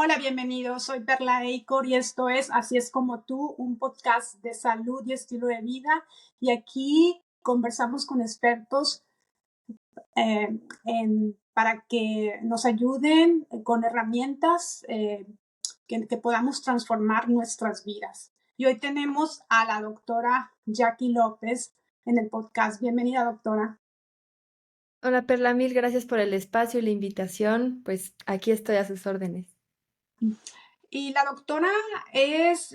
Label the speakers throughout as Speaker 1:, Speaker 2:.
Speaker 1: Hola, bienvenido. Soy Perla Eicor y esto es Así es como tú, un podcast de salud y estilo de vida. Y aquí conversamos con expertos para que nos ayuden con herramientas que podamos transformar nuestras vidas. Y hoy tenemos a la doctora Jackie López en el podcast. Bienvenida, doctora.
Speaker 2: Hola Perla, mil gracias por el espacio y la invitación. Pues aquí estoy a sus órdenes.
Speaker 1: Y la doctora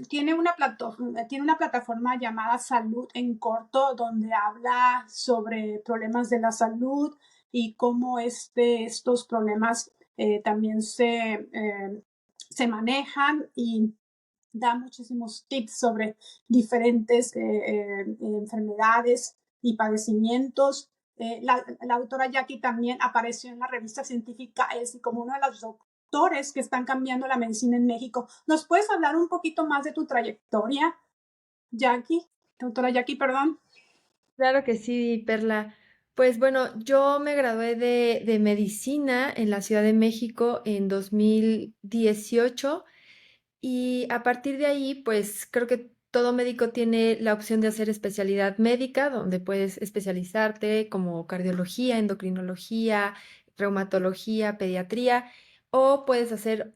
Speaker 1: tiene una plataforma llamada Salud en Corto, donde habla sobre problemas de la salud y cómo estos problemas también se manejan, y da muchísimos tips sobre diferentes enfermedades y padecimientos. La doctora Jackie también apareció en la revista científica ESI como uno de los doctores que están cambiando la medicina en México. ¿Nos puedes hablar un poquito más de tu trayectoria, Jackie? Doctora Jackie, perdón.
Speaker 2: Claro que sí, Perla. Pues bueno, yo me gradué de medicina en la Ciudad de México en 2018 y a partir de ahí, pues creo que todo médico tiene la opción de hacer especialidad médica, donde puedes especializarte como cardiología, endocrinología, reumatología, pediatría, o puedes hacer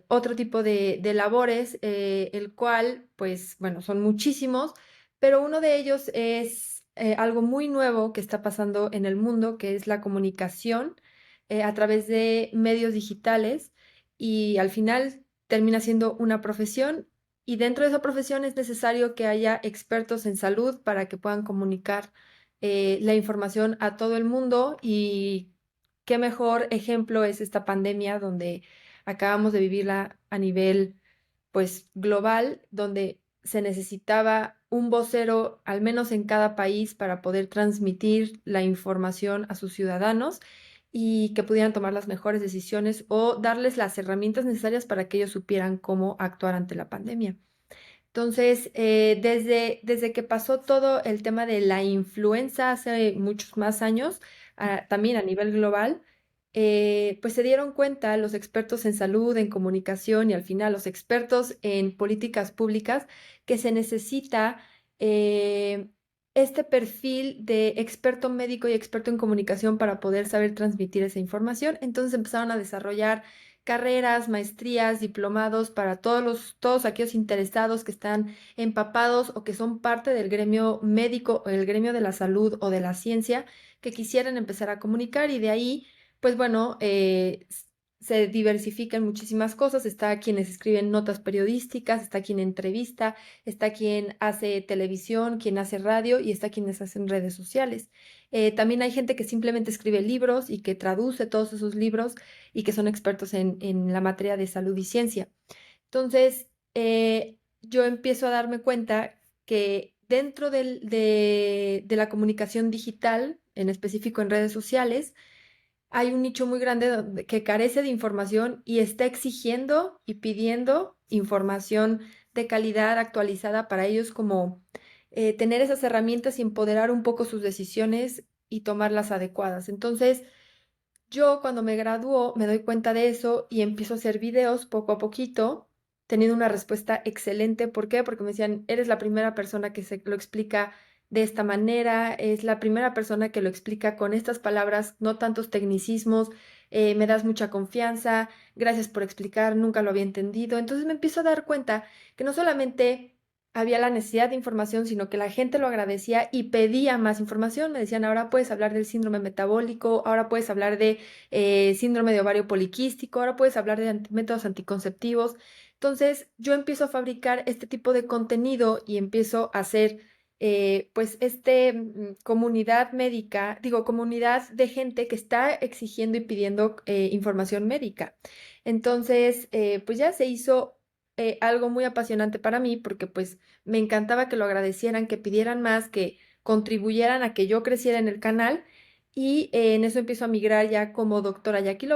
Speaker 2: otro tipo de labores, el cual, pues bueno, son muchísimos, pero uno de ellos es algo muy nuevo que está pasando en el mundo, que es la comunicación a través de medios digitales y al final termina siendo una profesión y dentro de esa profesión es necesario que haya expertos en salud para que puedan comunicar la información a todo el mundo y qué mejor ejemplo es esta pandemia donde acabamos de vivirla a nivel pues global, donde se necesitaba un vocero al menos en cada país para poder transmitir la información a sus ciudadanos y que pudieran tomar las mejores decisiones o darles las herramientas necesarias para que ellos supieran cómo actuar ante la pandemia. Entonces, desde que pasó todo el tema de la influenza hace muchos más años, también a nivel global, pues se dieron cuenta los expertos en salud, en comunicación y al final los expertos en políticas públicas que se necesita eh, este perfil de experto médico y experto en comunicación para poder saber transmitir esa información. Entonces empezaron a desarrollar carreras, maestrías, diplomados para todos aquellos interesados que están empapados o que son parte del gremio médico o el gremio de la salud o de la ciencia que quisieran empezar a comunicar y de ahí, pues bueno, se diversifican muchísimas cosas. Está quienes escriben notas periodísticas, está quien entrevista, está quien hace televisión, quien hace radio y está quienes hacen redes sociales. También hay gente que simplemente escribe libros y que traduce todos esos libros y que son expertos en la materia de salud y ciencia. Entonces, yo empiezo a darme cuenta que dentro de la comunicación digital, en específico en redes sociales, hay un nicho muy grande que carece de información y está exigiendo y pidiendo información de calidad actualizada para ellos como tener esas herramientas y empoderar un poco sus decisiones y tomarlas adecuadas. Entonces, yo cuando me graduó me doy cuenta de eso y empiezo a hacer videos poco a poquito, teniendo una respuesta excelente. ¿Por qué? Porque me decían, eres la primera persona que se lo explica de esta manera, es la primera persona que lo explica con estas palabras, no tantos tecnicismos, me das mucha confianza, gracias por explicar, nunca lo había entendido. Entonces me empiezo a dar cuenta que no solamente había la necesidad de información, sino que la gente lo agradecía y pedía más información. Me decían, ahora puedes hablar del síndrome metabólico, ahora puedes hablar de síndrome de ovario poliquístico, ahora puedes hablar de métodos anticonceptivos. Entonces, yo empiezo a fabricar este tipo de contenido y empiezo a hacer, pues, comunidad médica, digo, comunidad de gente que está exigiendo y pidiendo información médica. Entonces, pues ya se hizo algo muy apasionante para mí porque pues me encantaba que lo agradecieran, que pidieran más, que contribuyeran a que yo creciera en el canal y en eso empiezo a migrar ya como doctora Jackie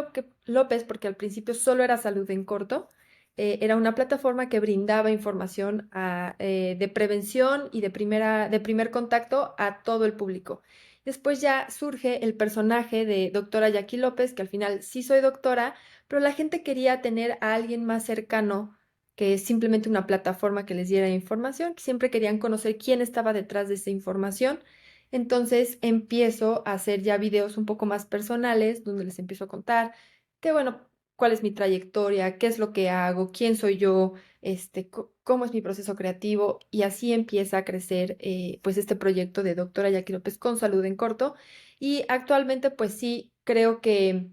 Speaker 2: López porque al principio solo era salud en corto. Era una plataforma que brindaba información de prevención y de primer contacto a todo el público. Después ya surge el personaje de doctora Jackie López, que al final sí soy doctora, pero la gente quería tener a alguien más cercano que simplemente una plataforma que les diera información, que siempre querían conocer quién estaba detrás de esa información. Entonces empiezo a hacer ya videos un poco más personales, donde les empiezo a contar que, bueno, cuál es mi trayectoria, qué es lo que hago, quién soy yo, cómo es mi proceso creativo, y así empieza a crecer pues este proyecto de doctora Jackie López con Salud en Corto. Y actualmente pues sí creo que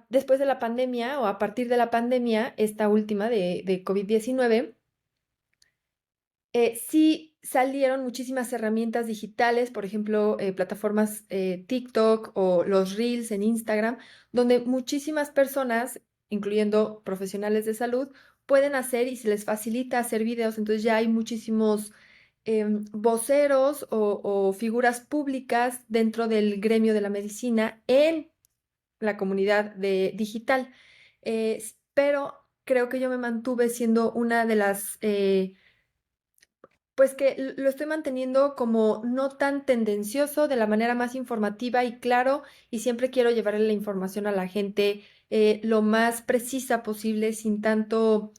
Speaker 2: después de la pandemia o a partir de la pandemia, esta última de COVID-19, sí salieron muchísimas herramientas digitales, por ejemplo, plataformas TikTok o los Reels en Instagram, donde muchísimas personas, incluyendo profesionales de salud, pueden hacer y se les facilita hacer videos. Entonces ya hay muchísimos voceros o figuras públicas dentro del gremio de la medicina en la comunidad de digital. Pero creo que yo me mantuve siendo una de las pues que lo estoy manteniendo como no tan tendencioso, de la manera más informativa y claro, y siempre quiero llevarle la información a la gente lo más precisa posible, sin tanto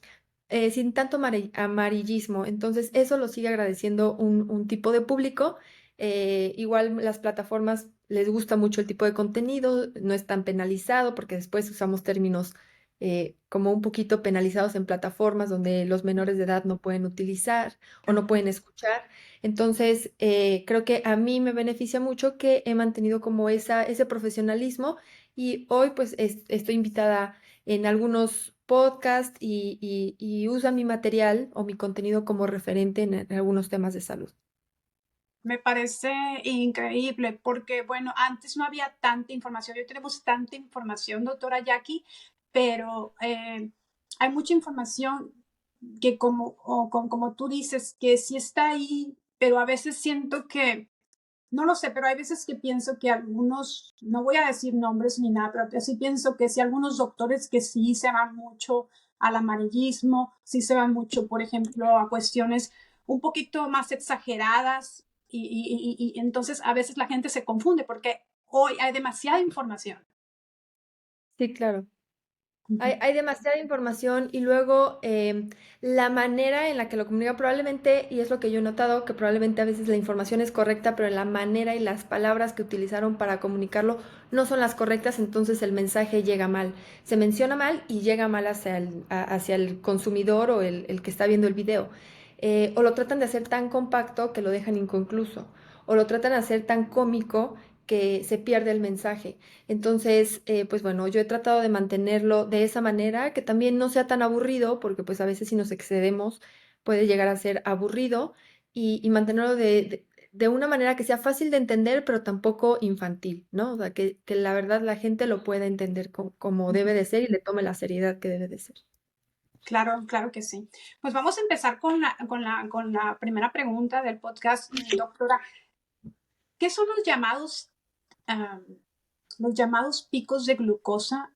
Speaker 2: amarillismo. Entonces, eso lo sigue agradeciendo un tipo de público. Igual las plataformas les gusta mucho el tipo de contenido, no es tan penalizado porque después usamos términos como un poquito penalizados en plataformas donde los menores de edad no pueden utilizar o no pueden escuchar. Entonces, creo que a mí me beneficia mucho que he mantenido como ese profesionalismo, y hoy pues estoy invitada en algunos podcasts y usan mi material o mi contenido como referente en algunos temas de salud.
Speaker 1: Me parece increíble porque, bueno, antes no había tanta información, hoy tenemos tanta información, doctora Jackie, pero hay mucha información que como tú dices, que sí está ahí, pero a veces siento que, no lo sé, pero hay veces que pienso que algunos, no voy a decir nombres ni nada, pero sí pienso que sí algunos doctores que sí se van mucho al amarillismo, sí se van mucho, por ejemplo, a cuestiones un poquito más exageradas y entonces a veces la gente se confunde porque hoy hay demasiada información.
Speaker 2: Sí, claro.
Speaker 1: Ujú.
Speaker 2: Hay demasiada información y luego la manera en la que lo comunica probablemente, y es lo que yo he notado, que probablemente a veces la información es correcta, pero la manera y las palabras que utilizaron para comunicarlo no son las correctas, entonces el mensaje llega mal. Se menciona mal y llega mal hacia el consumidor o el que está viendo el video. O lo tratan de hacer tan compacto que lo dejan inconcluso, o lo tratan de hacer tan cómico que se pierde el mensaje. Entonces, pues bueno, yo he tratado de mantenerlo de esa manera, que también no sea tan aburrido, porque pues a veces si nos excedemos puede llegar a ser aburrido, y mantenerlo de una manera que sea fácil de entender, pero tampoco infantil, ¿no? O sea, que la verdad la gente lo pueda entender como debe de ser y le tome la seriedad que debe de ser.
Speaker 1: Claro, claro que sí. Pues vamos a empezar con la primera pregunta del podcast, doctora. ¿Qué son ah, los llamados picos de glucosa?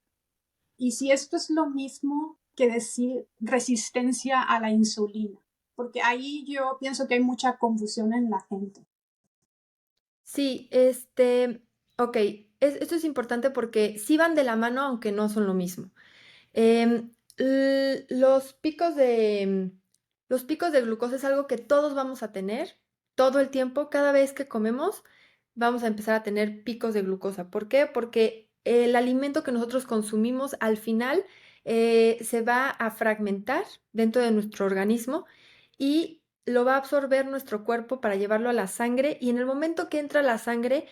Speaker 1: Y si esto es lo mismo que decir resistencia a la insulina, porque ahí yo pienso que hay mucha confusión en la gente.
Speaker 2: Sí, ok, esto es importante porque sí van de la mano, aunque no son lo mismo. Los los picos de glucosa es algo que todos vamos a tener todo el tiempo. Cada vez que comemos, vamos a empezar a tener picos de glucosa. ¿Por qué? Porque el alimento que nosotros consumimos al final se va a fragmentar dentro de nuestro organismo y lo va a absorber nuestro cuerpo para llevarlo a la sangre, y en el momento que entra a la sangre,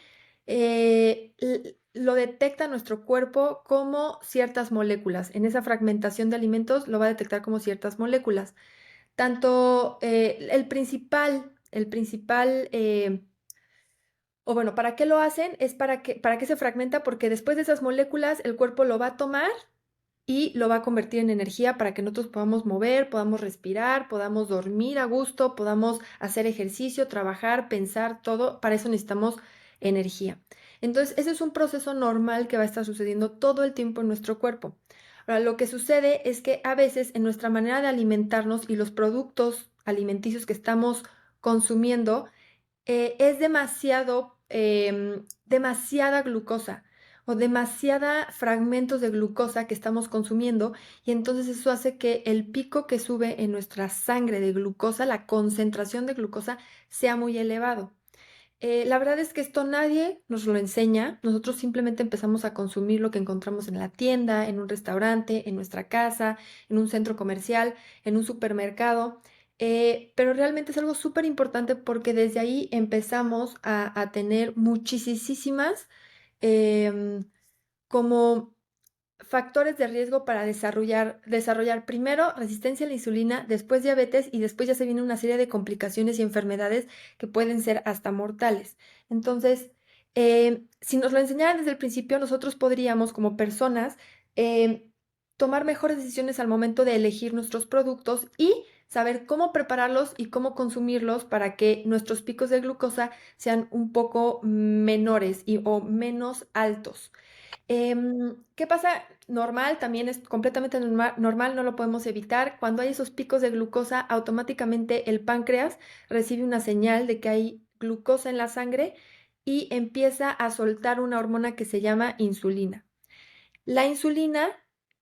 Speaker 2: lo detecta nuestro cuerpo como ciertas moléculas. En esa fragmentación de alimentos lo va a detectar como ciertas moléculas. Tanto o bueno, ¿para qué lo hacen? Es para que se fragmenta, porque después de esas moléculas el cuerpo lo va a tomar y lo va a convertir en energía para que nosotros podamos mover, podamos respirar, podamos dormir a gusto, podamos hacer ejercicio, trabajar, pensar, todo. Para eso necesitamos energía. Entonces, ese es un proceso normal que va a estar sucediendo todo el tiempo en nuestro cuerpo. Ahora, lo que sucede es que a veces en nuestra manera de alimentarnos y los productos alimenticios que estamos consumiendo, es demasiado demasiada glucosa o demasiada fragmentos de glucosa que estamos consumiendo y entonces eso hace que el pico que sube en nuestra sangre de glucosa, la concentración de glucosa, sea muy elevado. La verdad es que esto nadie nos lo enseña. Nosotros simplemente empezamos a consumir lo que encontramos en la tienda, en un restaurante, en nuestra casa, en un centro comercial, en un supermercado. Pero realmente es algo súper importante porque desde ahí empezamos a tener muchísimas em, como factores de riesgo para desarrollar primero resistencia a la insulina, después diabetes y después ya se viene una serie de complicaciones y enfermedades que pueden ser hasta mortales. Entonces, si nos lo enseñaran desde el principio, nosotros podríamos como personas eh, tomar mejores decisiones al momento de elegir nuestros productos y saber cómo prepararlos y cómo consumirlos para que nuestros picos de glucosa sean un poco menores o menos altos. ¿Qué pasa? Normal, también es completamente normal, no lo podemos evitar. Cuando hay esos picos de glucosa, automáticamente el páncreas recibe una señal de que hay glucosa en la sangre y empieza a soltar una hormona que se llama insulina. La insulina,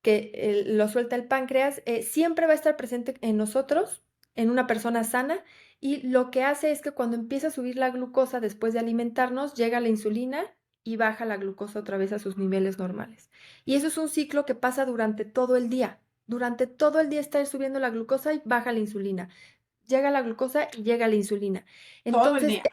Speaker 2: que lo suelta el páncreas, siempre va a estar presente en nosotros, en una persona sana, y lo que hace es que cuando empieza a subir la glucosa después de alimentarnos, llega la insulina y baja la glucosa otra vez a sus niveles normales. Y eso es un ciclo que pasa durante todo el día. Durante todo el día está subiendo la glucosa y baja la insulina. Llega la glucosa y llega la insulina.
Speaker 1: Todo el
Speaker 2: Entonces,
Speaker 1: día.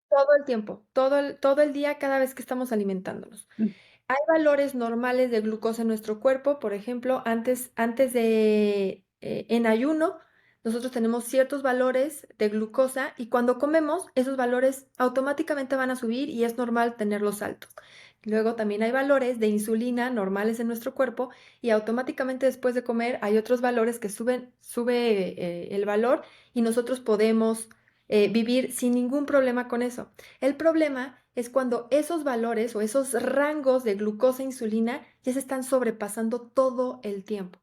Speaker 2: todo el tiempo, todo el día, cada vez que estamos alimentándonos. Hay valores normales de glucosa en nuestro cuerpo, por ejemplo, antes de en ayuno, nosotros tenemos ciertos valores de glucosa y cuando comemos, esos valores automáticamente van a subir y es normal tenerlos altos. Luego también hay valores de insulina normales en nuestro cuerpo y automáticamente después de comer hay otros valores que sube el valor y nosotros podemos vivir sin ningún problema con eso. El problema es cuando esos valores o esos rangos de glucosa e insulina ya se están sobrepasando todo el tiempo.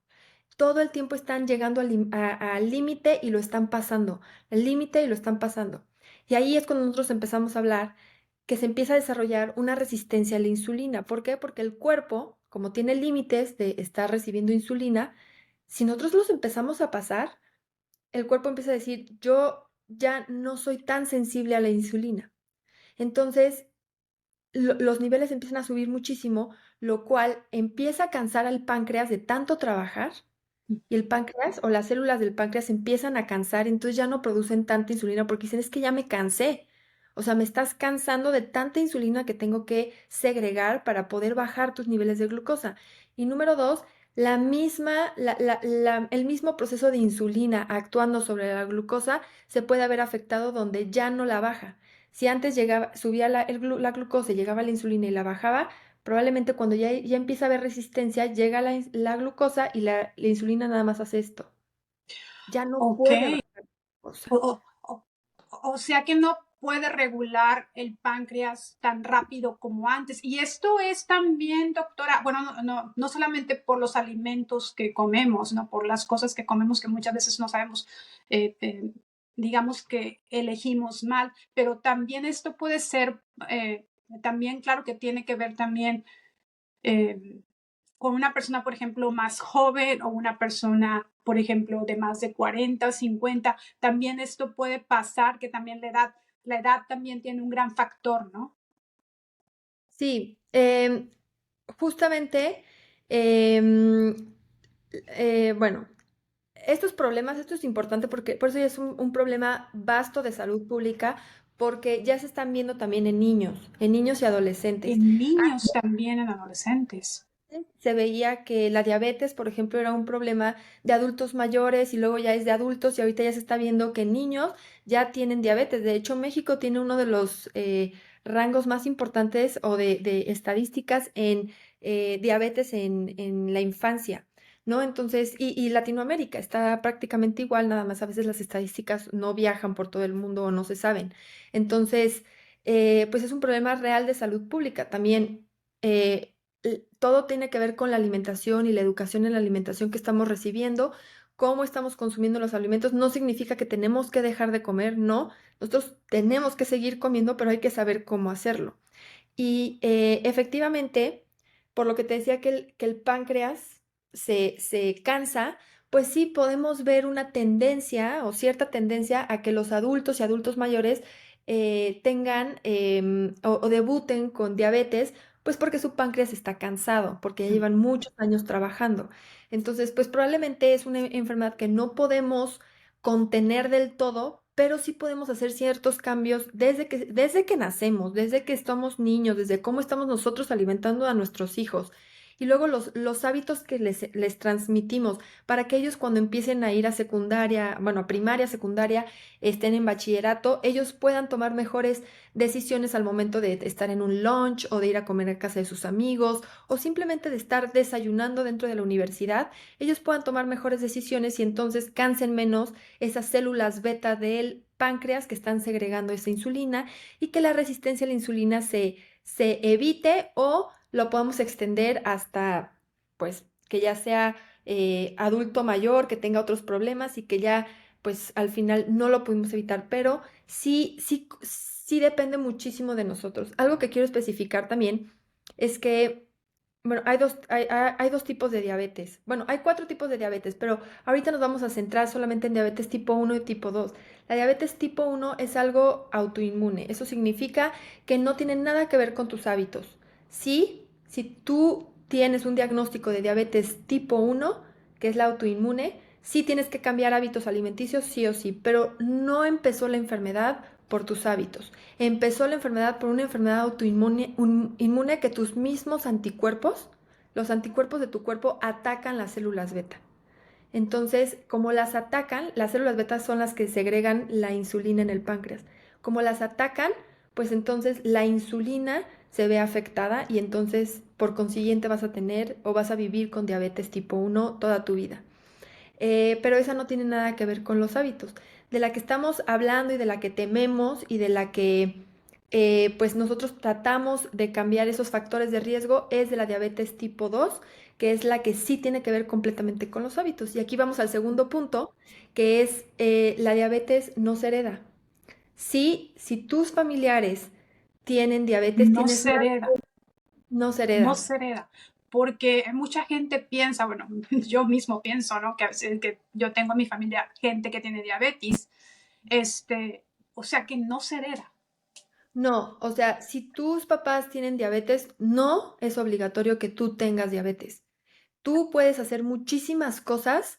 Speaker 2: Todo el tiempo están llegando al límite y lo están pasando, el límite y lo están pasando. Y ahí es cuando nosotros empezamos a hablar que se empieza a desarrollar una resistencia a la insulina. ¿Por qué? Porque el cuerpo, como tiene límites de estar recibiendo insulina, si nosotros los empezamos a pasar, el cuerpo empieza a decir, yo ya no soy tan sensible a la insulina. Entonces, los niveles empiezan a subir muchísimo, lo cual empieza a cansar al páncreas de tanto trabajar y el páncreas o las células del páncreas empiezan a cansar, entonces ya no producen tanta insulina porque dicen, es que ya me cansé. O sea, me estás cansando de tanta insulina que tengo que segregar para poder bajar tus niveles de glucosa. Y número dos, el mismo proceso de insulina actuando sobre la glucosa se puede haber afectado donde ya no la baja. Si antes subía la glucosa y llegaba la insulina y la bajaba, probablemente cuando ya empieza a haber resistencia, llega la glucosa y la insulina nada más hace esto. Ya no
Speaker 1: Ok.
Speaker 2: puede bajar la glucosa.
Speaker 1: O sea que no puede regular el páncreas tan rápido como antes. Y esto es también, doctora, bueno, no solamente por los alimentos que comemos, no por las cosas que comemos que muchas veces no sabemos, eh, eh, digamos que elegimos mal, pero también esto puede ser, también claro que tiene que ver también eh, con una persona, por ejemplo, más joven o una persona, por ejemplo, de más de 40, 50, también esto puede pasar, que también la edad también tiene un gran factor, ¿no?
Speaker 2: Sí, justamente, em, bueno, estos problemas, esto es importante porque por eso ya es un problema vasto de salud pública, porque ya se están viendo también en niños y adolescentes.
Speaker 1: En niños también, en adolescentes.
Speaker 2: Se veía que la diabetes, por ejemplo, era un problema de adultos mayores y luego ya es de adultos y ahorita ya se está viendo que niños ya tienen diabetes. De hecho, México tiene uno de los rangos más importantes o de estadísticas en diabetes en la infancia, ¿no? Entonces, y Latinoamérica está prácticamente igual, nada más a veces las estadísticas no viajan por todo el mundo o no se saben. Entonces, pues es un problema real de salud pública. También todo tiene que ver con la alimentación y la educación en la alimentación que estamos recibiendo, cómo estamos consumiendo los alimentos. No significa que tenemos que dejar de comer, no. Nosotros tenemos que seguir comiendo, pero hay que saber cómo hacerlo. Y efectivamente, por lo que te decía que el páncreas se cansa, pues sí podemos ver una tendencia o cierta tendencia a que los adultos y adultos mayores tengan o debuten con diabetes, pues porque su páncreas está cansado, porque ya llevan muchos años trabajando. Entonces, pues probablemente es una enfermedad que no podemos contener del todo, pero sí podemos hacer ciertos cambios desde que nacemos, desde que estamos niños, desde cómo estamos nosotros alimentando a nuestros hijos. Y luego los hábitos que les transmitimos para que ellos cuando empiecen a ir a secundaria, bueno, a primaria, secundaria, estén en bachillerato, ellos puedan tomar mejores decisiones al momento de estar en un lunch o de ir a comer a casa de sus amigos o simplemente de estar desayunando dentro de la universidad, ellos puedan tomar mejores decisiones y entonces cansen menos esas células beta del páncreas que están segregando esa insulina y que la resistencia a la insulina se evite o lo podamos extender hasta, pues, que ya sea adulto mayor, que tenga otros problemas y que ya, pues, al final no lo pudimos evitar, pero sí depende muchísimo de nosotros. Algo que quiero especificar también es que bueno, hay dos tipos de diabetes. Bueno, hay cuatro tipos de diabetes, pero ahorita nos vamos a centrar solamente en diabetes tipo uno y tipo 2. La diabetes tipo uno es algo autoinmune. Eso significa que no tiene nada que ver con tus hábitos. Sí, si tú tienes un diagnóstico de diabetes tipo uno, que es la autoinmune, sí tienes que cambiar hábitos alimenticios, sí o sí, pero no empezó la enfermedad por tus hábitos. Empezó la enfermedad por una enfermedad autoinmune inmune que tus mismos anticuerpos, los anticuerpos de tu cuerpo atacan las células beta. Entonces, como las atacan, las células beta son las que segregan la insulina en el páncreas. Como las atacan, pues entonces la insulina se ve afectada y entonces por consiguiente vas a tener o vas a vivir con diabetes tipo uno toda tu vida. Pero esa no tiene nada que ver con los hábitos. De la que estamos hablando y de la que tememos y de la que pues nosotros tratamos de cambiar esos factores de riesgo es de la diabetes tipo 2, que es la que sí tiene que ver completamente con los hábitos. Y aquí vamos al segundo punto, que es la diabetes no se hereda. Sí, si tus familiares tienen diabetes,
Speaker 1: No
Speaker 2: tienes
Speaker 1: se
Speaker 2: más,
Speaker 1: hereda,
Speaker 2: no se
Speaker 1: no
Speaker 2: hereda.
Speaker 1: se hereda, porque mucha gente piensa, bueno, yo mismo pienso, ¿no? Que a veces que yo tengo en mi familia gente que tiene diabetes, o sea que no se hereda.
Speaker 2: No, o sea, si tus papás tienen diabetes, no es obligatorio que tú tengas diabetes. Tú puedes hacer muchísimas cosas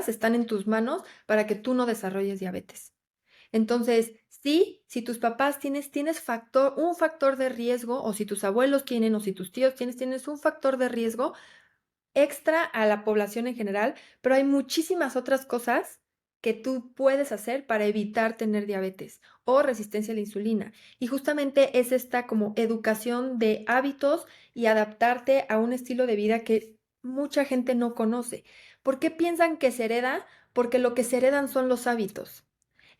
Speaker 2: están en tus manos para que tú no desarrolles diabetes. Entonces, sí, si tus papás un factor de riesgo, o si tus abuelos tienen, o si tus tíos tienes un factor de riesgo, extra a la población en general, pero hay muchísimas otras cosas que tú puedes hacer para evitar tener diabetes o resistencia a la insulina. Y justamente es esta como educación de hábitos y adaptarte a un estilo de vida que mucha gente no conoce. ¿Por qué piensan que se hereda? Porque lo que se heredan son los hábitos.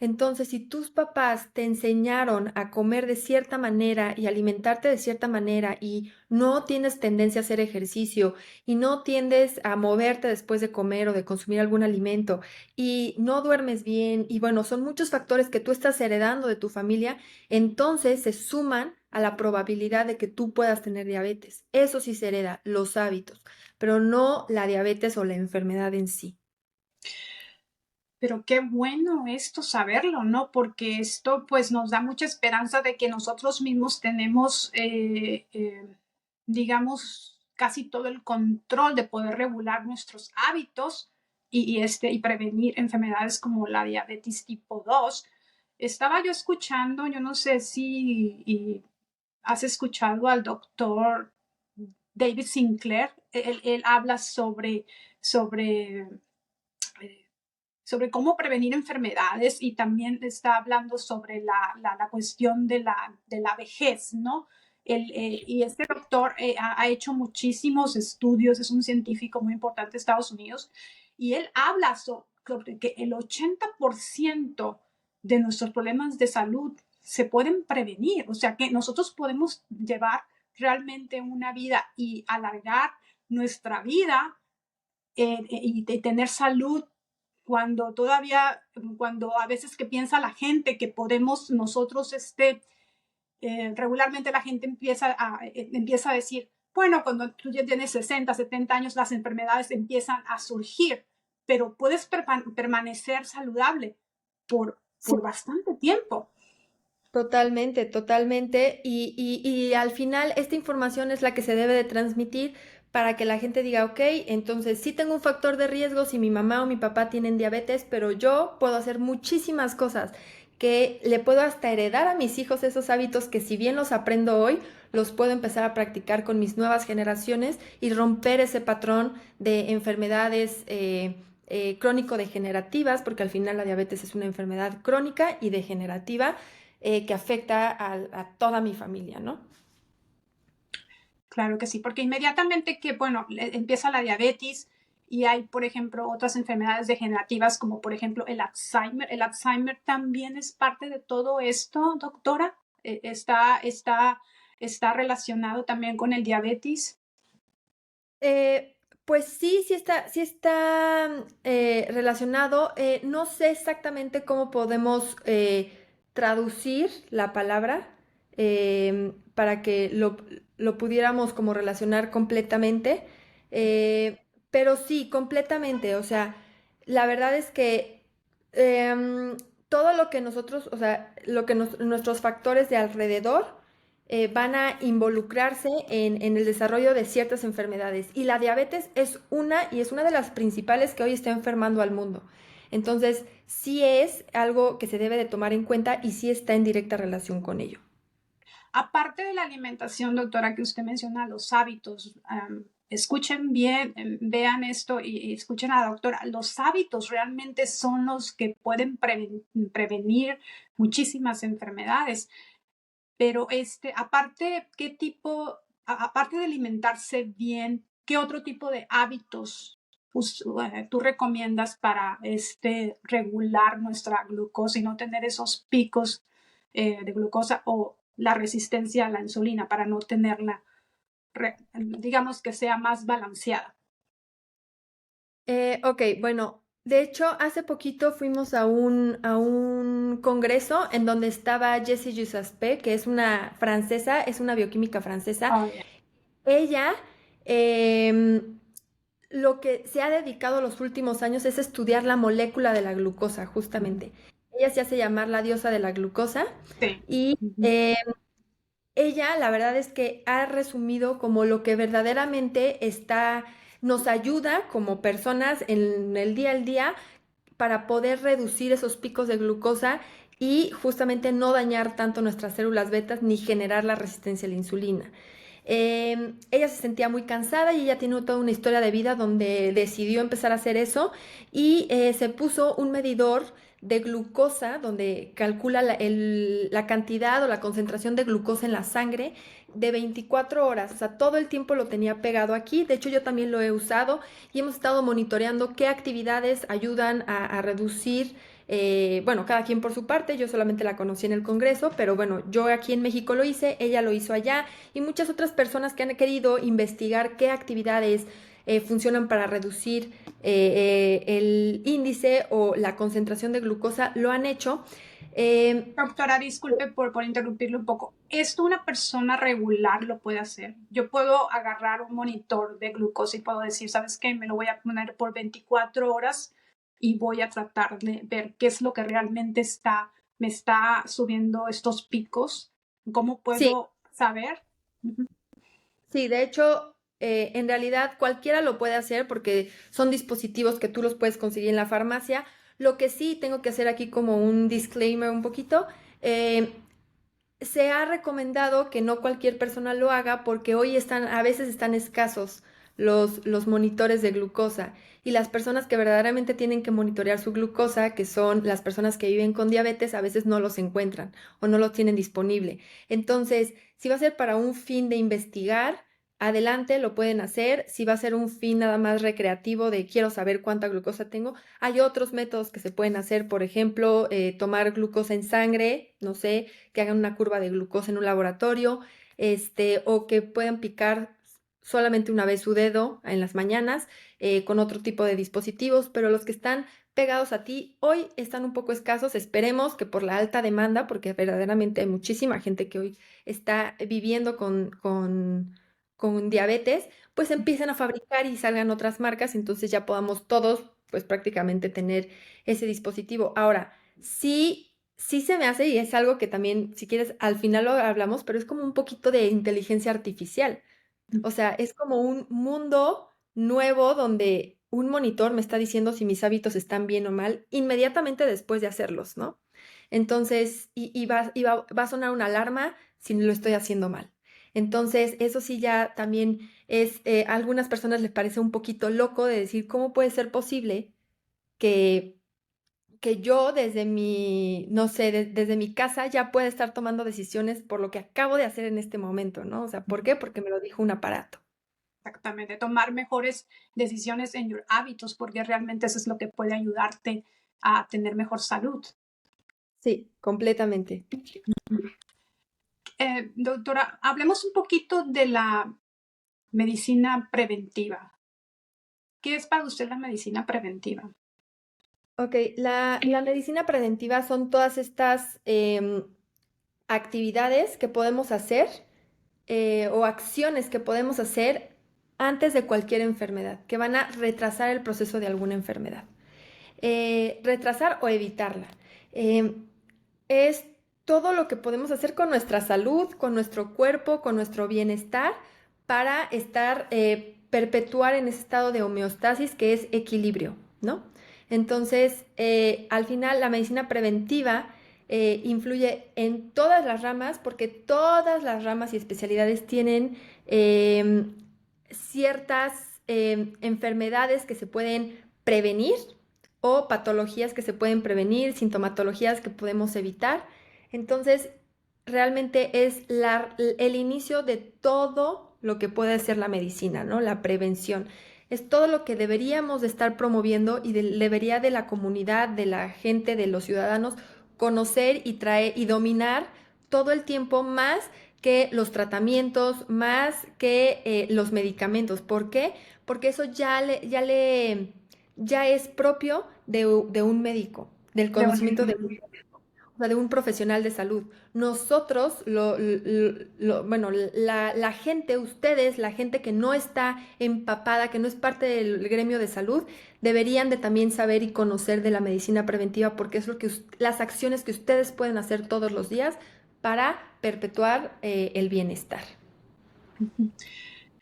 Speaker 2: Entonces, si tus papás te enseñaron a comer de cierta manera y alimentarte de cierta manera y no tienes tendencia a hacer ejercicio y no tiendes a moverte después de comer o de consumir algún alimento y no duermes bien y bueno, son muchos factores que tú estás heredando de tu familia, entonces se suman a la probabilidad de que tú puedas tener diabetes. Eso sí se hereda, los hábitos, pero no la diabetes o la enfermedad en sí.
Speaker 1: Pero qué bueno esto saberlo, ¿no? Porque esto pues nos da mucha esperanza de que nosotros mismos tenemos, digamos, casi todo el control de poder regular nuestros hábitos y prevenir enfermedades como la diabetes tipo 2. Estaba yo escuchando, yo no sé si has escuchado al doctor David Sinclair. Él habla sobre eh, sobre cómo prevenir enfermedades y también está hablando sobre la cuestión de la vejez, ¿no? Y este doctor ha hecho muchísimos estudios, es un científico muy importante de Estados Unidos, y él habla sobre que el 80% de nuestros problemas de salud se pueden prevenir, o sea que nosotros podemos llevar realmente una vida y alargar nuestra vida y tener salud cuando a veces que piensa la gente que podemos nosotros, regularmente la gente empieza a decir, bueno, cuando tú ya tienes 60, 70 años, las enfermedades empiezan a surgir, pero puedes permanecer saludable
Speaker 2: Sí,
Speaker 1: por bastante tiempo.
Speaker 2: totalmente, totalmente. Y al final esta información es la que se debe de transmitir para que la gente diga, ok, entonces sí tengo un factor de riesgo si mi mamá o mi papá tienen diabetes, pero yo puedo hacer muchísimas cosas que le puedo hasta heredar a mis hijos esos hábitos que si bien los aprendo hoy, los puedo empezar a practicar con mis nuevas generaciones y romper ese patrón de enfermedades crónico-degenerativas, porque al final la diabetes es una enfermedad crónica y degenerativa que afecta toda mi familia, ¿no?
Speaker 1: Claro que sí, porque inmediatamente que, bueno, empieza la diabetes y hay, por ejemplo, otras enfermedades degenerativas como, por ejemplo, el Alzheimer. ¿El Alzheimer también es parte de todo esto, doctora? ¿Está relacionado también con el diabetes?
Speaker 2: Pues sí, sí está relacionado. No sé exactamente cómo podemos traducir la palabra para que lo pudiéramos como relacionar completamente. eh, pero sí, completamente. O sea, la verdad es que em, todo lo que nosotros, o sea, nuestros factores de alrededor van a involucrarse en el desarrollo de ciertas enfermedades. Y la diabetes es una, y es una de las principales que hoy está enfermando al mundo. Entonces, sí es algo que se debe de tomar en cuenta y sí está en directa relación con ello.
Speaker 1: Aparte de la alimentación, doctora, que usted menciona, los hábitos, escuchen bien, vean esto y escuchen a la doctora, los hábitos realmente son los que pueden prevenir muchísimas enfermedades. Pero aparte, aparte de alimentarse bien, ¿qué otro tipo de hábitos tú recomiendas para regular nuestra glucosa y no tener esos picos de glucosa o la resistencia a la insulina para no tenerla, digamos que sea más balanceada?
Speaker 2: Ok, bueno, de hecho, hace poquito fuimos a un congreso en donde estaba Jessie Giuseppe, que es una francesa, es una bioquímica francesa.
Speaker 1: Oh, yeah.
Speaker 2: Ella, em, lo que se ha dedicado los últimos años es estudiar la molécula de la glucosa,
Speaker 1: Ujú.
Speaker 2: justamente. Ella se hace llamar la diosa de la glucosa
Speaker 1: Sí.
Speaker 2: y
Speaker 1: Ujú.
Speaker 2: ella, la verdad es que ha resumido como lo que verdaderamente nos ayuda como personas en el día al día para poder reducir esos picos de glucosa y justamente no dañar tanto nuestras células betas ni generar la resistencia a la insulina. Ella se sentía muy cansada y ella tiene toda una historia de vida donde decidió empezar a hacer eso y se puso un medidor de glucosa donde calcula la cantidad o la concentración de glucosa en la sangre de 24 horas, o sea, todo el tiempo lo tenía pegado aquí, de hecho yo también lo he usado y hemos estado monitoreando qué actividades ayudan a reducir bueno, cada quien por su parte, yo solamente la conocí en el Congreso, pero bueno, yo aquí en México lo hice, ella lo hizo allá y muchas otras personas que han querido investigar qué actividades funcionan para reducir el índice o la concentración de glucosa lo han hecho. Eh,
Speaker 1: Doctora, disculpe por interrumpirle un poco. ¿Esto una persona regular lo puede hacer? Yo puedo agarrar un monitor de glucosa y puedo decir, ¿sabes qué? Me lo voy a poner por 24 horas y voy a tratar de ver qué es lo que realmente me está subiendo estos picos. ¿Cómo
Speaker 2: sí,
Speaker 1: puedo saber? Ujú.
Speaker 2: sí, de hecho, en realidad cualquiera lo puede hacer porque son dispositivos que tú los puedes conseguir en la farmacia. Lo que sí tengo que hacer aquí como un disclaimer un poquito. eh, Se ha recomendado que no cualquier persona lo haga porque hoy a veces están escasos los monitores de glucosa y las personas que verdaderamente tienen que monitorear su glucosa, que son las personas que viven con diabetes, a veces no los encuentran o no los tienen disponible. Entonces, si va a ser para un fin de investigar, adelante, lo pueden hacer. Si va a ser un fin nada más recreativo de quiero saber cuánta glucosa tengo, hay otros métodos que se pueden hacer, por ejemplo, tomar glucosa en sangre, no sé, que hagan una curva de glucosa en un laboratorio, o que puedan picar solamente una vez su dedo en las mañanas con otro tipo de dispositivos, pero los que están pegados a ti hoy están un poco escasos. Esperemos que por la alta demanda, porque verdaderamente hay muchísima gente que hoy está viviendo con diabetes, pues empiecen a fabricar y salgan otras marcas, entonces ya podamos todos, pues prácticamente tener ese dispositivo. Ahora, sí se me hace, y es algo que también, si quieres, al final lo hablamos, pero es como un poquito de inteligencia artificial. O sea, es como un mundo nuevo donde un monitor me está diciendo si mis hábitos están bien o mal inmediatamente después de hacerlos, ¿no? Entonces, va a sonar una alarma si lo estoy haciendo mal. Entonces, eso sí ya también es, a algunas personas les parece un poquito loco de decir, ¿cómo puede ser posible que yo desde mi, no sé, desde mi casa ya pueda estar tomando decisiones por lo que acabo de hacer en este momento, ¿no? O sea, ¿por qué? Porque me lo dijo un aparato.
Speaker 1: Exactamente, tomar mejores decisiones en your hábitos, porque realmente eso es lo que puede ayudarte a tener mejor salud.
Speaker 2: Sí, completamente.
Speaker 1: Doctora, hablemos un poquito de la medicina preventiva. ¿Qué es para usted la medicina preventiva?
Speaker 2: Ok, la medicina preventiva son todas estas actividades que podemos hacer o acciones que podemos hacer antes de cualquier enfermedad, que van a retrasar el proceso de alguna enfermedad. Retrasar o evitarla. Eh, es todo lo que podemos hacer con nuestra salud, con nuestro cuerpo, con nuestro bienestar, para estar, perpetuar en ese estado de homeostasis que es equilibrio, ¿no? Entonces, al final, la medicina preventiva influye en todas las ramas, porque todas las ramas y especialidades tienen ciertas enfermedades que se pueden prevenir o patologías que se pueden prevenir, sintomatologías que podemos evitar. Entonces, realmente es el inicio de todo lo que puede ser la medicina, ¿no? La prevención. Es todo lo que deberíamos de estar promoviendo y debería de la comunidad, de la gente, de los ciudadanos, conocer y traer y dominar todo el tiempo más que los tratamientos, más que los medicamentos. ¿Por qué? Porque eso ya es propio de un médico, del
Speaker 1: De un
Speaker 2: conocimiento de un médico, o sea, de un profesional de salud. Nosotros, bueno, la gente, ustedes, la gente que no está empapada, que no es parte del gremio de salud, deberían de también saber y conocer de la medicina preventiva porque es lo que las acciones que ustedes pueden hacer todos los días para perpetuar el bienestar.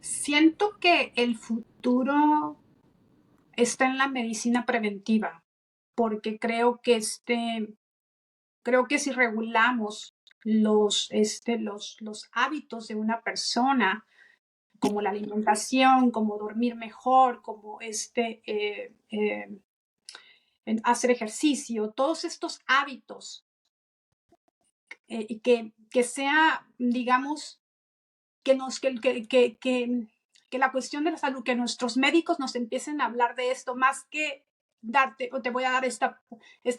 Speaker 1: Siento que el futuro está en la medicina preventiva, porque creo que si regulamos los hábitos de una persona, como la alimentación, como dormir mejor, como hacer ejercicio, todos estos hábitos, y que sea, digamos, que, nos, que la cuestión de la salud, que nuestros médicos nos empiecen a hablar de esto más que darte o te voy a dar esta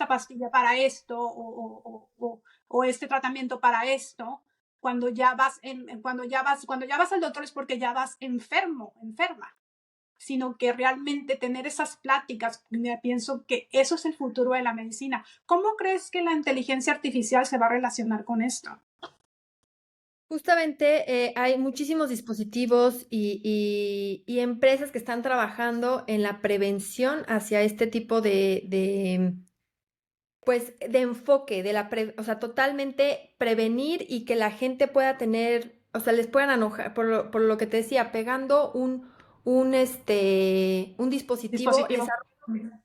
Speaker 1: pastilla para esto o este tratamiento para esto. Cuando ya vas al doctor es porque ya vas enfermo, enferma, sino que realmente tener esas pláticas, pienso que eso es el futuro de la medicina. ¿Cómo crees que la inteligencia artificial se va a relacionar con esto?
Speaker 2: Justamente hay muchísimos dispositivos y empresas que están trabajando en la prevención hacia este tipo pues, de enfoque, o sea, totalmente prevenir y que la gente pueda tener, o sea, les puedan enojar, por lo que te decía, pegando un dispositivo,
Speaker 1: Dispositivo.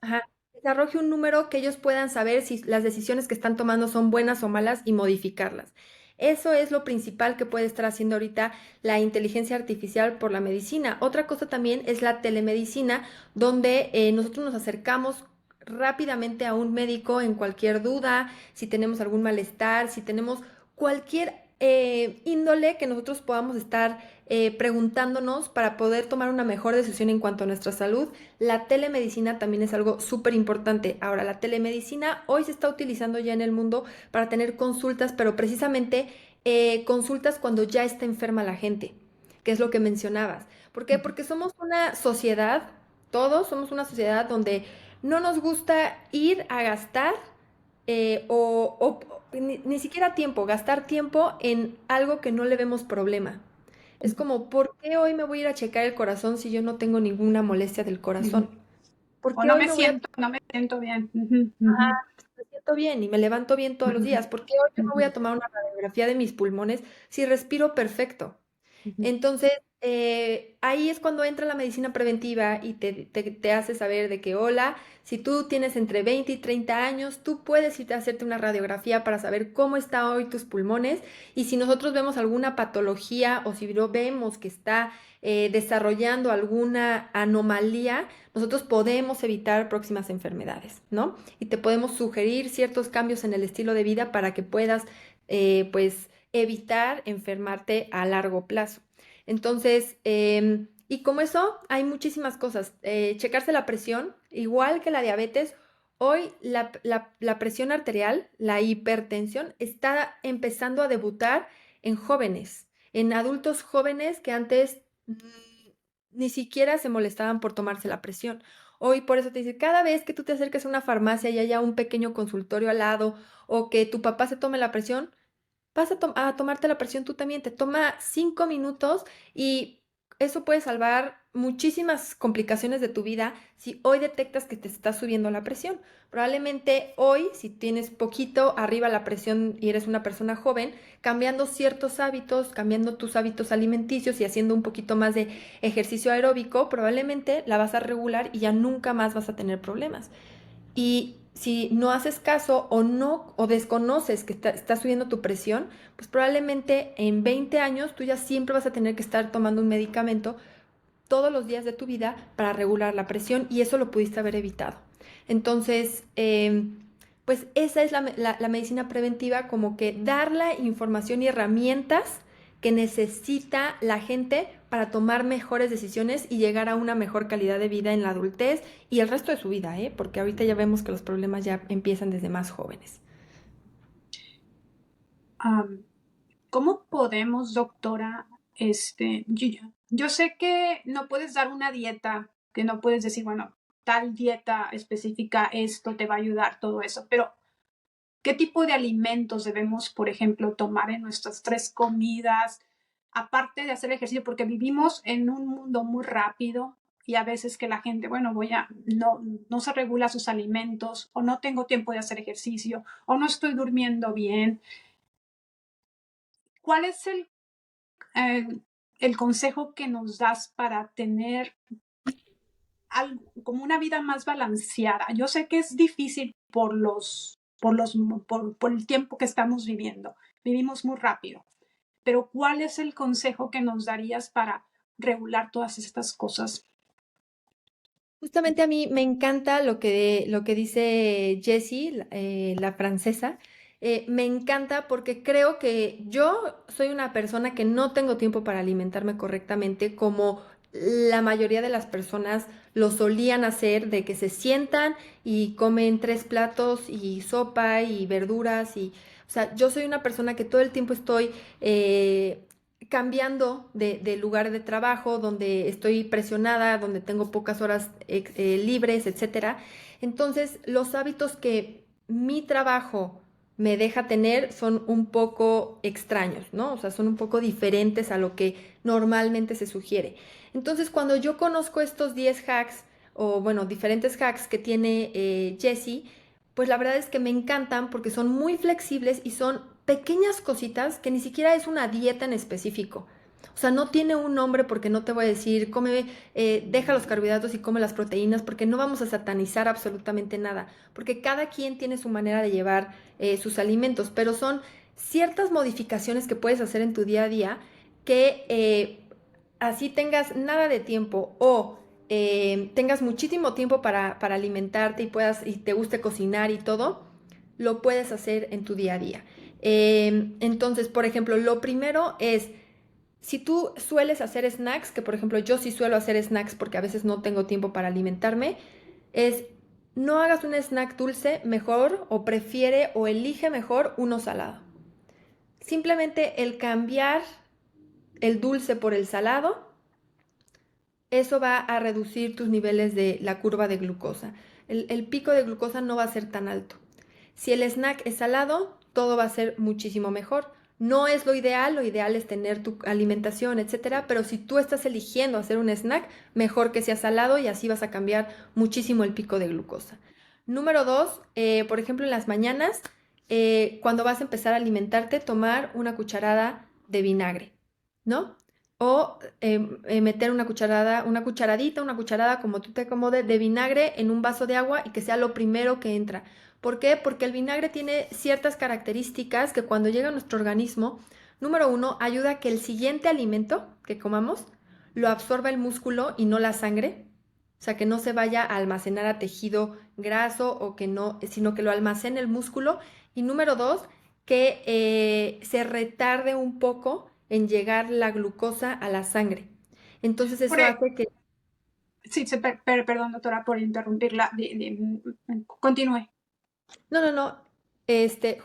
Speaker 2: ajá, desarrolle un número que ellos puedan saber si las decisiones que están tomando son buenas o malas y modificarlas. Eso es lo principal que puede estar haciendo ahorita la inteligencia artificial por la medicina. Otra cosa también es la telemedicina, donde nosotros nos acercamos rápidamente a un médico en cualquier duda, si tenemos algún malestar, si tenemos cualquier índole que nosotros podamos estar preguntándonos para poder tomar una mejor decisión en cuanto a nuestra salud. La telemedicina también es algo súper importante. Ahora, la telemedicina hoy se está utilizando ya en el mundo para tener consultas, pero precisamente consultas cuando ya está enferma la gente. que es lo que mencionabas. ¿Por qué? Porque somos una sociedad, todos somos una sociedad donde no nos gusta ir a gastar ni siquiera tiempo, gastar tiempo en algo que no le vemos problema. Es como, ¿por qué hoy me voy a ir a checar el corazón si yo no tengo ninguna molestia del
Speaker 1: Ujú.
Speaker 2: corazón? ¿Por
Speaker 1: O
Speaker 2: qué
Speaker 1: no
Speaker 2: hoy
Speaker 1: me
Speaker 2: me voy a
Speaker 1: siento, no me siento bien. Ujú, ujú,
Speaker 2: me siento bien y me levanto bien todos los
Speaker 1: ujú,
Speaker 2: días? ¿Por qué hoy yo me voy
Speaker 1: ujú,
Speaker 2: a tomar una radiografía de mis pulmones si respiro perfecto?
Speaker 1: ujú.
Speaker 2: Entonces, ahí es cuando entra la medicina preventiva y te hace saber de que, hola, si tú tienes entre 20 y 30 años, tú puedes irte a hacerte una radiografía para saber cómo está hoy tus pulmones y si nosotros vemos alguna patología o si vemos que está desarrollando alguna anomalía, nosotros podemos evitar próximas enfermedades, ¿no? Y te podemos sugerir ciertos cambios en el estilo de vida para que puedas, pues, evitar enfermarte a largo plazo. Entonces, y como eso, hay muchísimas cosas. Checarse la presión, igual que la diabetes. Hoy la presión arterial, la hipertensión, está empezando a debutar en jóvenes, en adultos jóvenes que antes ni siquiera se molestaban por tomarse la presión. Hoy por eso te dice, cada vez que tú te acerques a una farmacia y haya un pequeño consultorio al lado o que tu papá se tome la presión, vas a tomarte la presión tú también. Te toma 5 minutos y eso puede salvar muchísimas complicaciones de tu vida si hoy detectas que te está subiendo la presión. Probablemente hoy, si tienes poquito arriba la presión y eres una persona joven, cambiando ciertos hábitos, cambiando tus hábitos alimenticios y haciendo un poquito más de ejercicio aeróbico, probablemente la vas a regular y ya nunca más vas a tener problemas. Y si no haces caso o no o desconoces que está subiendo tu presión, pues probablemente en 20 años tú ya siempre vas a tener que estar tomando un medicamento todos los días de tu vida para regular la presión y eso lo pudiste haber evitado. Entonces, pues esa es la medicina preventiva, como que dar la información y herramientas que necesita la gente para tomar mejores decisiones y llegar a una mejor calidad de vida en la adultez y el resto de su vida, ¿eh? Porque ahorita ya vemos que los problemas ya empiezan desde más jóvenes.
Speaker 1: Am, ¿Cómo podemos, doctora? Yo sé que no puedes dar una dieta, que no puedes decir, bueno, tal dieta específica, esto te va a ayudar, todo eso, pero ¿qué tipo de alimentos debemos, por ejemplo, tomar en nuestras 3 comidas? Aparte de hacer ejercicio, porque vivimos en un mundo muy rápido y a veces que la gente, bueno, no se regula sus alimentos o no tengo tiempo de hacer ejercicio o no estoy durmiendo bien. ¿Cuál es eh, el consejo que nos das para tener algo, como una vida más balanceada? Yo sé que es difícil por el tiempo que estamos viviendo. Vivimos muy rápido. Pero ¿cuál es el consejo que nos darías para regular todas estas cosas?
Speaker 2: Justamente a mí me encanta lo que dice Jessie, la francesa. Me encanta porque creo que yo soy una persona que no tengo tiempo para alimentarme correctamente, como la mayoría de las personas lo solían hacer, de que se sientan y comen 3 platos y sopa y verduras y, o sea, yo soy una persona que todo el tiempo estoy cambiando de lugar de trabajo, donde estoy presionada, donde tengo pocas horas libres, etcétera. Entonces, los hábitos que mi trabajo me deja tener son un poco extraños, ¿no? O sea, son un poco diferentes a lo que normalmente se sugiere. Entonces, cuando yo conozco estos 10 hacks, o bueno, diferentes hacks que tiene Jessie, pues la verdad es que me encantan porque son muy flexibles y son pequeñas cositas que ni siquiera es una dieta en específico. O sea, no tiene un nombre porque no te voy a decir, come, deja los carbohidratos y come las proteínas, porque no vamos a satanizar absolutamente nada, porque cada quien tiene su manera de llevar sus alimentos, pero son ciertas modificaciones que puedes hacer en tu día a día que así tengas nada de tiempo o tengas muchísimo tiempo para alimentarte y puedas y te guste cocinar y todo, lo puedes hacer en tu día a día. Entonces, por ejemplo, lo primero es, si tú sueles hacer snacks, que por ejemplo yo sí suelo hacer snacks porque a veces no tengo tiempo para alimentarme, es no hagas un snack dulce, mejor o prefiere o elige mejor uno salado. Simplemente el cambiar el dulce por el salado, eso va a reducir tus niveles de la curva de glucosa. El pico de glucosa no va a ser tan alto. Si el snack es salado, todo va a ser muchísimo mejor. No es lo ideal es tener tu alimentación, etcétera, pero si tú estás eligiendo hacer un snack, mejor que sea salado y así vas a cambiar muchísimo el pico de glucosa. Número dos, por ejemplo, en las mañanas, cuando vas a empezar a alimentarte, tomar una cucharada de vinagre, ¿no? O meter una cucharadita, una cucharada como tú te acomode de vinagre en un vaso de agua y que sea lo primero que entra. ¿Por qué? Porque el vinagre tiene ciertas características que cuando llega a nuestro organismo, número uno, ayuda a que el siguiente alimento que comamos lo absorba el músculo y no la sangre. O sea, que no se vaya a almacenar a tejido graso o que no, sino que lo almacene el músculo. Y número dos, que se retarde un poco en llegar la glucosa a la sangre. Entonces
Speaker 1: Por
Speaker 2: eso
Speaker 1: e-
Speaker 2: hace que...
Speaker 1: sí, perdón, doctora, por interrumpirla. Continúe.
Speaker 2: No, no, no.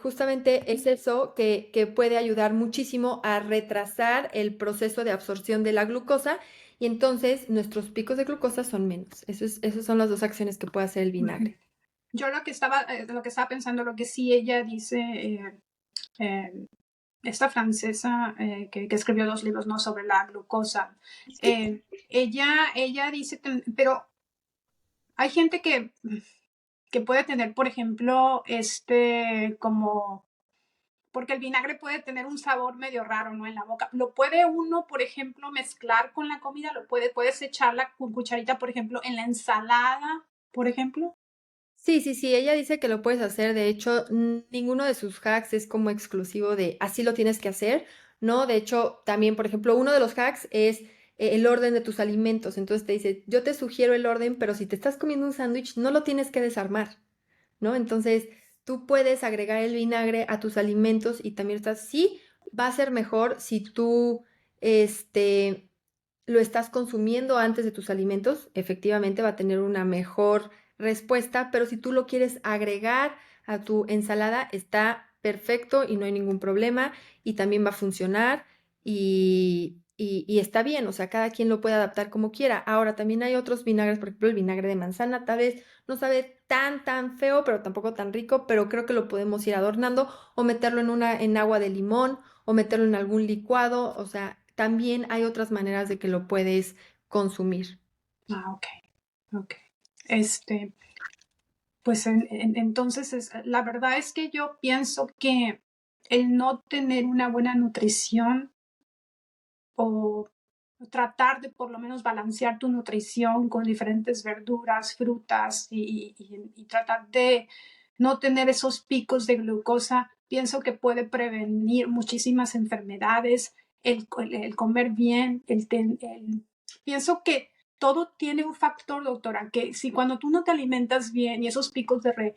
Speaker 2: Justamente es eso que puede ayudar muchísimo a retrasar el proceso de absorción de la glucosa y entonces nuestros picos de glucosa son menos. Esas son las dos acciones que puede hacer el
Speaker 1: Ujú.
Speaker 2: vinagre.
Speaker 1: Yo lo que estaba pensando, lo que sí ella dice, eh, esta francesa que escribió 2 libros, ¿no? Sobre la glucosa. Ella dice, pero hay gente que puede tener, por ejemplo, como, porque el vinagre puede tener un sabor medio raro, ¿no? En la boca. Lo puede uno, por ejemplo, mezclar con la comida, puedes echarla con cucharita, por ejemplo, en la ensalada, por ejemplo.
Speaker 2: Sí, sí, sí, ella dice que lo puedes hacer. De hecho, ninguno de sus hacks es como exclusivo de así lo tienes que hacer, ¿no? De hecho, también, por ejemplo, uno de los hacks es el orden de tus alimentos. Entonces te dice, yo te sugiero el orden, pero si te estás comiendo un sándwich, no lo tienes que desarmar, ¿no? Entonces, tú puedes agregar el vinagre a tus alimentos y también estás, sí, va a ser mejor si tú, este, lo estás consumiendo antes de tus alimentos, efectivamente va a tener una mejor respuesta, pero si tú lo quieres agregar a tu ensalada, está perfecto y no hay ningún problema y también va a funcionar y está bien, o sea, cada quien lo puede adaptar como quiera. Ahora, también hay otros vinagres, por ejemplo, el vinagre de manzana, tal vez no sabe tan feo, pero tampoco tan rico, pero creo que lo podemos ir adornando o meterlo en agua de limón o meterlo en algún licuado, o sea, también hay otras maneras de que lo puedes consumir.
Speaker 1: Ah, ok, ok. Este, pues entonces, la verdad es que yo pienso que el no tener una buena nutrición o tratar de por lo menos balancear tu nutrición con diferentes verduras, frutas y tratar de no tener esos picos de glucosa, pienso que puede prevenir muchísimas enfermedades, el comer bien, pienso que todo tiene un factor, doctora, que si cuando tú no te alimentas bien y esos picos de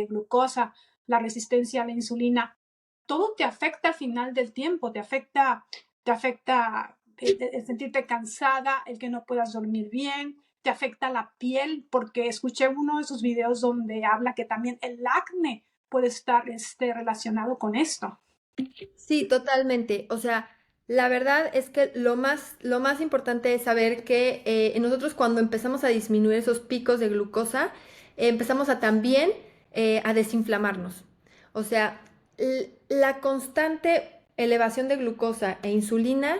Speaker 1: glucosa, la resistencia a la insulina, todo te afecta al final del tiempo, te afecta el sentirte cansada, el que no puedas dormir bien, te afecta la piel, porque escuché uno de sus videos donde habla que también el acné puede estar relacionado con esto.
Speaker 2: Sí, totalmente. O sea, la verdad es que lo más importante es saber que nosotros cuando empezamos a disminuir esos picos de glucosa, empezamos a también a desinflamarnos. O sea, la constante elevación de glucosa e insulina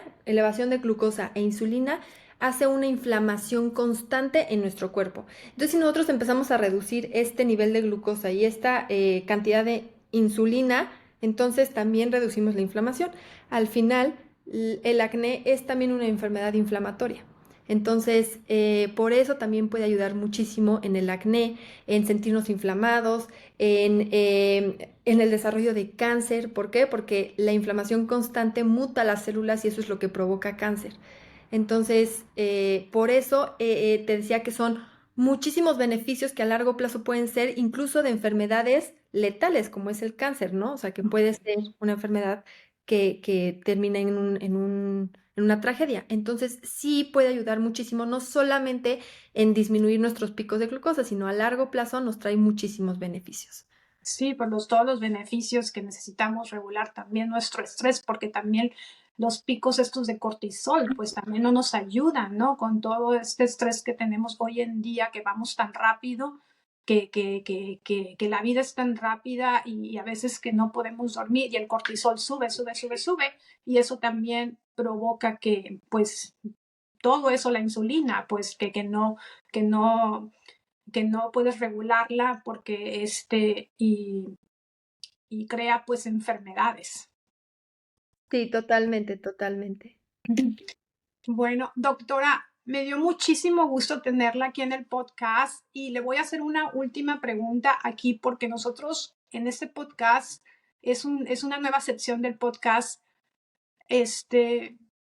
Speaker 2: hace una inflamación constante en nuestro cuerpo. Entonces, si nosotros empezamos a reducir este nivel de glucosa y esta cantidad de insulina, entonces también reducimos la inflamación. Al final, el acné es también una enfermedad inflamatoria. Entonces, por eso también puede ayudar muchísimo en el acné, en sentirnos inflamados, en el desarrollo de cáncer. ¿Por qué? Porque la inflamación constante muta las células y eso es lo que provoca cáncer. Entonces, por eso te decía que son muchísimos beneficios que a largo plazo pueden ser incluso de enfermedades letales, como es el cáncer, ¿no? O sea, que puede ser una enfermedad que termina en una tragedia. Entonces, sí puede ayudar muchísimo, no solamente en disminuir nuestros picos de glucosa, sino a largo plazo nos trae muchísimos beneficios.
Speaker 1: Sí, todos los beneficios que necesitamos regular también nuestro estrés, porque también los picos estos de cortisol, pues también no nos ayudan, ¿no? Con todo este estrés que tenemos hoy en día, que vamos tan rápido, que la vida es tan rápida y a veces que no podemos dormir y el cortisol sube, sube, sube, sube, y eso también provoca que, pues, todo eso, la insulina, pues, que no, que no puedes regularla porque y crea pues enfermedades.
Speaker 2: Sí, totalmente, totalmente.
Speaker 1: Bueno, doctora, me dio muchísimo gusto tenerla aquí en el podcast y le voy a hacer una última pregunta aquí porque nosotros en este podcast es una nueva sección del podcast,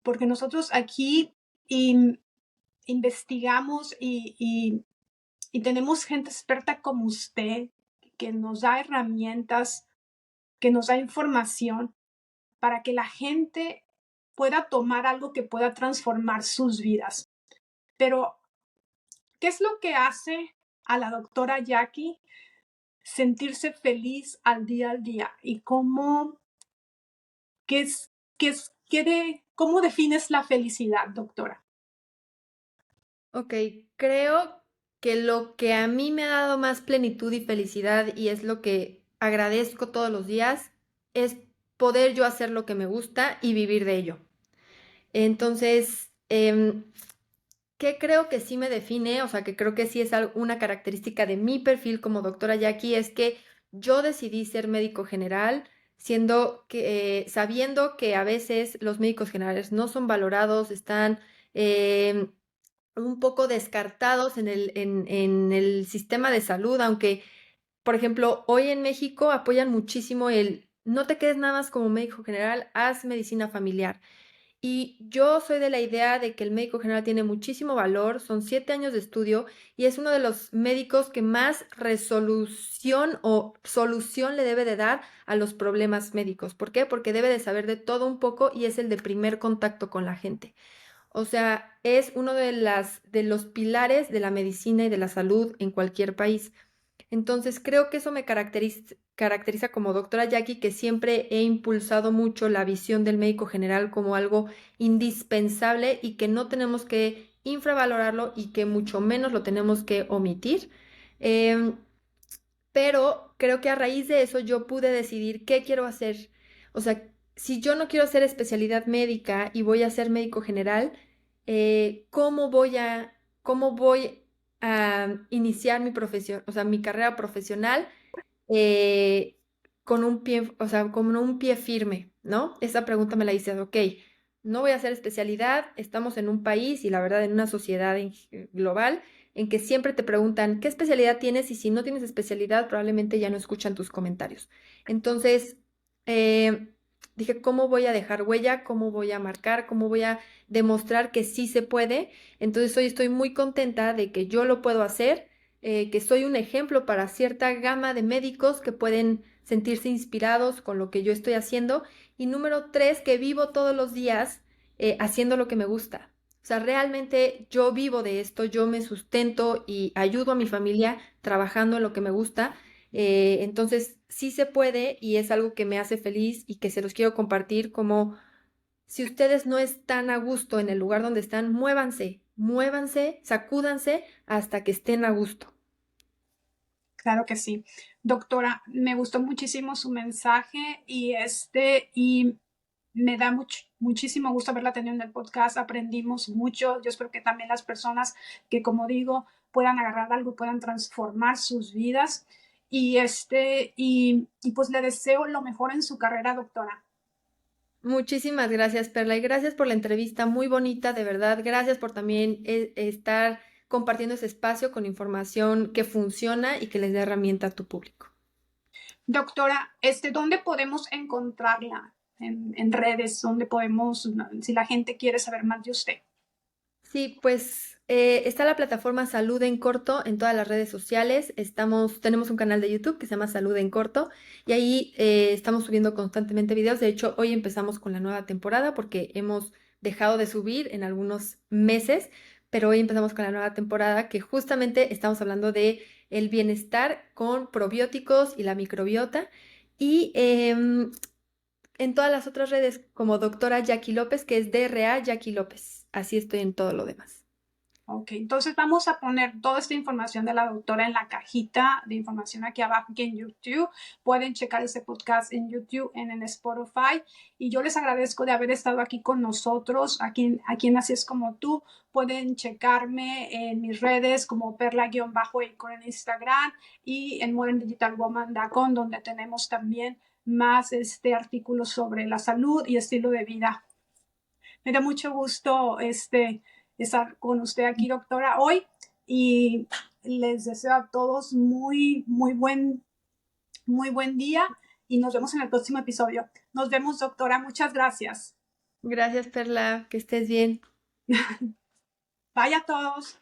Speaker 1: porque nosotros aquí investigamos y tenemos gente experta como usted que nos da herramientas, que nos da información para que la gente pueda tomar algo que pueda transformar sus vidas. Pero, ¿qué es lo que hace a la doctora Jackie sentirse feliz al día? ¿Y qué es, cómo defines la felicidad, doctora?
Speaker 2: Ok, creo que lo que a mí me ha dado más plenitud y felicidad y es lo que agradezco todos los días es poder yo hacer lo que me gusta y vivir de ello. Entonces, ¿qué creo que sí me define? O sea, que creo que sí es una característica de mi perfil como doctora Jackie, es que yo decidí ser médico general, sabiendo que a veces los médicos generales no son valorados, están un poco descartados en el sistema de salud, aunque, por ejemplo, hoy en México apoyan muchísimo el no te quedes nada más como médico general, haz medicina familiar. Y yo soy de la idea de que el médico general tiene muchísimo valor, son 7 años de estudio y es uno de los médicos que más resolución o solución le debe de dar a los problemas médicos. ¿Por qué? Porque debe de saber de todo un poco y es el de primer contacto con la gente. O sea, es uno de los pilares de la medicina y de la salud en cualquier país. Entonces, creo que eso me caracteriza como doctora Jackie, que siempre he impulsado mucho la visión del médico general como algo indispensable y que no tenemos que infravalorarlo y que mucho menos lo tenemos que omitir. Em, pero creo que a raíz de eso yo pude decidir qué quiero hacer. O sea, si yo no quiero hacer especialidad médica y voy a ser médico general, cómo voy a iniciar mi profesión, o sea, mi carrera profesional eh, con un pie, o sea, con un pie firme, ¿no? Esa pregunta me la hice, ok, no voy a hacer especialidad, estamos en un país y la verdad en una sociedad global en que siempre te preguntan qué especialidad tienes y si no tienes especialidad probablemente ya no escuchan tus comentarios. Entonces, eh, dije, ¿cómo voy a dejar huella? ¿Cómo voy a marcar? ¿Cómo voy a demostrar que sí se puede? Entonces, hoy estoy muy contenta de que yo lo puedo hacer, que soy un ejemplo para cierta gama de médicos que pueden sentirse inspirados con lo que yo estoy haciendo. Y número tres, que vivo todos los días haciendo lo que me gusta. O sea, realmente yo vivo de esto, yo me sustento y ayudo a mi familia trabajando en lo que me gusta. Entonces, sí se puede y es algo que me hace feliz y que se los quiero compartir como si ustedes no están a gusto en el lugar donde están, muévanse, muévanse, sacúdanse hasta que estén a gusto.
Speaker 1: Claro que sí. Doctora, me gustó muchísimo su mensaje y me da muchísimo gusto haberla tenido en el podcast. Aprendimos mucho. Yo espero que también las personas que, como digo, puedan agarrar algo, puedan transformar sus vidas. Y pues le deseo lo mejor en su carrera, doctora.
Speaker 2: Muchísimas gracias, Perla, y gracias por la entrevista muy bonita, de verdad. Gracias por también estar compartiendo ese espacio con información que funciona y que les dé herramienta a tu público.
Speaker 1: Doctora, ¿dónde podemos encontrarla? En redes, ¿dónde podemos, si la gente quiere saber más de usted?
Speaker 2: Sí, pues está la plataforma Salud en Corto en todas las redes sociales. Tenemos un canal de YouTube que se llama Salud en Corto y ahí estamos subiendo constantemente videos. De hecho, hoy empezamos con la nueva temporada porque hemos dejado de subir en algunos meses, pero hoy empezamos con la nueva temporada que justamente estamos hablando de el bienestar con probióticos y la microbiota. Y en todas las otras redes como doctora Jackie López, que es DRA Jackie López. Así estoy en todo lo demás.
Speaker 1: Ok, entonces vamos a poner toda esta información de la doctora en la cajita de información aquí abajo, aquí en YouTube. Pueden checar ese podcast en YouTube, en Spotify. Y yo les agradezco de haber estado aquí con nosotros, aquí en Así es como tú. Pueden checarme en mis redes como perla-icon en Instagram y en moderndigitalwoman.com, donde tenemos también más artículos sobre la salud y estilo de vida. Me da mucho gusto estar con usted aquí, doctora, hoy y les deseo a todos muy buen día y nos vemos en el próximo episodio. Nos vemos, doctora. Muchas gracias.
Speaker 2: Gracias, Perla, que estés bien.
Speaker 1: Bye a todos.